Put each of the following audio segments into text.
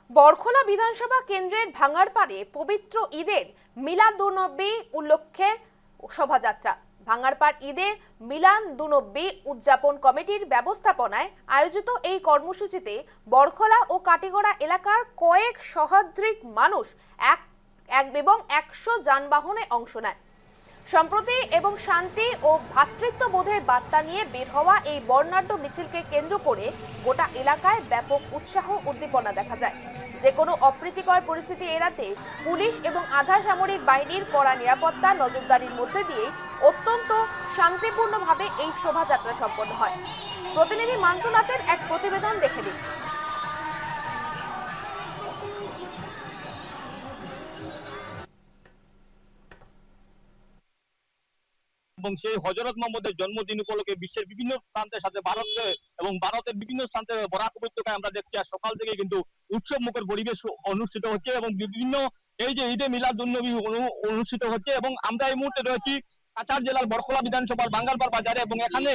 বরখোলা বিধানসভা কেন্দ্রের ভাঙারপাড়ে পবিত্র ঈদের মিলাদুন্নবী উপলক্ষে শোভাযাত্রা। ভাঙারপাড় ঈদে মিলাদুন্নবী উদযাপন কমিটির ব্যবস্থাপনায় আয়োজিত এই কর্মসূচিতে বরখোলা ও কাটিগড়া এলাকার কয়েক শতাধিক মানুষ এক 100 যানবাহনে অংশ নেয়। সম্প্রতি এবং শান্তি ও ভ্রাতৃত্ববোধের বার্তা নিয়ে বের হওয়া এই বর্ণাঢ্য মিছিলকে কেন্দ্র করে গোটা এলাকায় ব্যাপক উৎসাহ উদ্দীপনা দেখা যায়। যে কোনো অপ্রীতিকর পরিস্থিতি এড়াতে পুলিশ এবং আধা সামরিক বাহিনীর কড়া নিরাপত্তা নজরদারির মধ্যে দিয়ে অত্যন্ত শান্তিপূর্ণভাবে এই শোভাযাত্রা সম্পন্ন হয়। প্রতিনিধি মান্তুনাথের এক প্রতিবেদন দেখে দিন। এবং সেই হযরত মুহাম্মদের জন্মদিন উপলক্ষে বিশ্বের বিভিন্ন প্রান্তের সাথে ভারতের বিভিন্ন প্রান্তে বরাক উপত্যকায় আমরা দেখছি আর সকাল থেকে কিন্তু উৎসব মুখর পরিবেশ অনুষ্ঠিত হচ্ছে এবং বিভিন্ন এই যে ঈদে মিলাদুন্নবী অনুষ্ঠিত হচ্ছে এবং আমরা এই মুহূর্তে রয়েছি কাছাড় জেলার বরখোলা বিধানসভার বাঙ্গালপাড় বাজারে এবং এখানে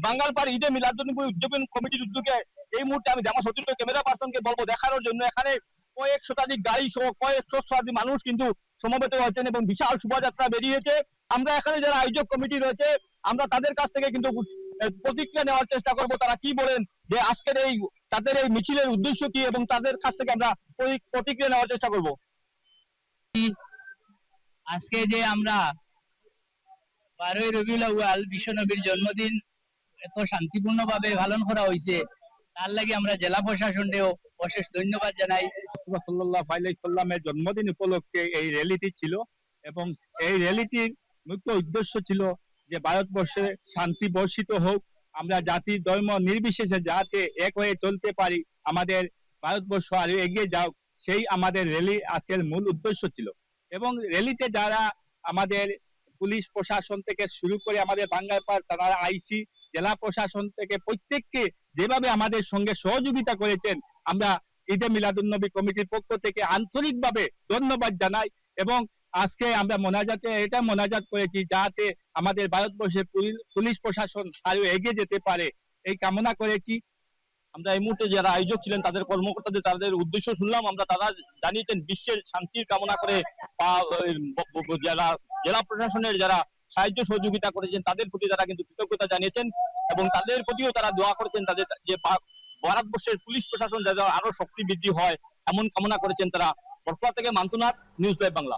বাঙ্গালপাড় ঈদে মিলাদুন্নবী উদযাপন কমিটির উদ্যোগে এই মুহূর্তে আমি আমার সতীর্থ ক্যামেরা পার্সনকে বলবো দেখানোর জন্য এখানে কয়েক শতাধিক গাড়ি সহ কয়েক শতাধিক মানুষ কিন্তু সমবেত হয়েছেন এবং বিশাল শোভাযাত্রা বেরিয়েছে। আমরা এখানে যারা আয়োজক কমিটি রয়েছে আমরা তাদের কাছ থেকে কিন্তু প্রতিক্রিয়া নেওয়ার চেষ্টা করব, তারা কি বলেন যে আজকের এই তাদের এই মিছিলের উদ্দেশ্য কি এবং তাদের কাছ থেকে আমরা প্রতিক্রিয়া নেওয়ার চেষ্টা করব। আজকে যে আমরা 12ই রবিউল আউয়াল বিশ্বনবীর জন্মদিন এত শান্তিপূর্ণ ভাবে পালন করা হয়েছে, তার লাগি আমরা জেলা প্রশাসনকেও অশেষ ধন্যবাদ জানাই। রাসূলুল্লাহ সাল্লাল্লাহু আলাইহি সাল্লামের জন্মদিন উপলক্ষে এই র্যালিটি ছিল এবং এই র্যালিটির মুখ্য উদ্দেশ্য ছিল যে ভারতবর্ষে শান্তি বর্ষিত হোক, আমরা জাতি ধর্ম নির্বিশেষে যাতে এক হয়ে চলতে পারি, আমাদের ভারতবর্ষ আরো এগিয়ে যাও, সেই আমাদের র্যালি আজকের মূল উদ্দেশ্য ছিল। এবং র্যালিতে যারা আমাদের পুলিশ প্রশাসন থেকে শুরু করে আমাদের বাঙ্গাইপাড় থানার আইসি, জেলা প্রশাসন থেকে প্রত্যেককে যেভাবে আমাদের সঙ্গে সহযোগিতা করেছেন আমরা ঈদে মিলাদুন্নবী কমিটির পক্ষ থেকে আন্তরিকভাবে ধন্যবাদ জানাই। এবং আজকে আমরা মোনাজাত করেছি যাতে আমাদের ভারতবর্ষের পুলিশ প্রশাসন আরো এগিয়ে যেতে পারে, এই কামনা করেছি। আমরা এই মুহূর্তে যারা আয়োজক ছিলেন তাদের কর্মকর্তাদের তাদের উদ্দেশ্য শুনলাম, তারা জানিয়েছেন বিশ্বের শান্তির কামনা করে যারা জেলা প্রশাসনের যারা সাহায্য সহযোগিতা করেছেন তাদের প্রতি তারা কিন্তু কৃতজ্ঞতা জানিয়েছেন এবং তাদের প্রতিও তারা দোয়া করেছেন তাদের যে ভারতবর্ষের পুলিশ প্রশাসন যাতে আরো শক্তি বৃদ্ধি হয় এমন কামনা করেছেন তারা। বরখোলা থেকে মান্তুনাথ, নিউজ লাইভ বাংলা।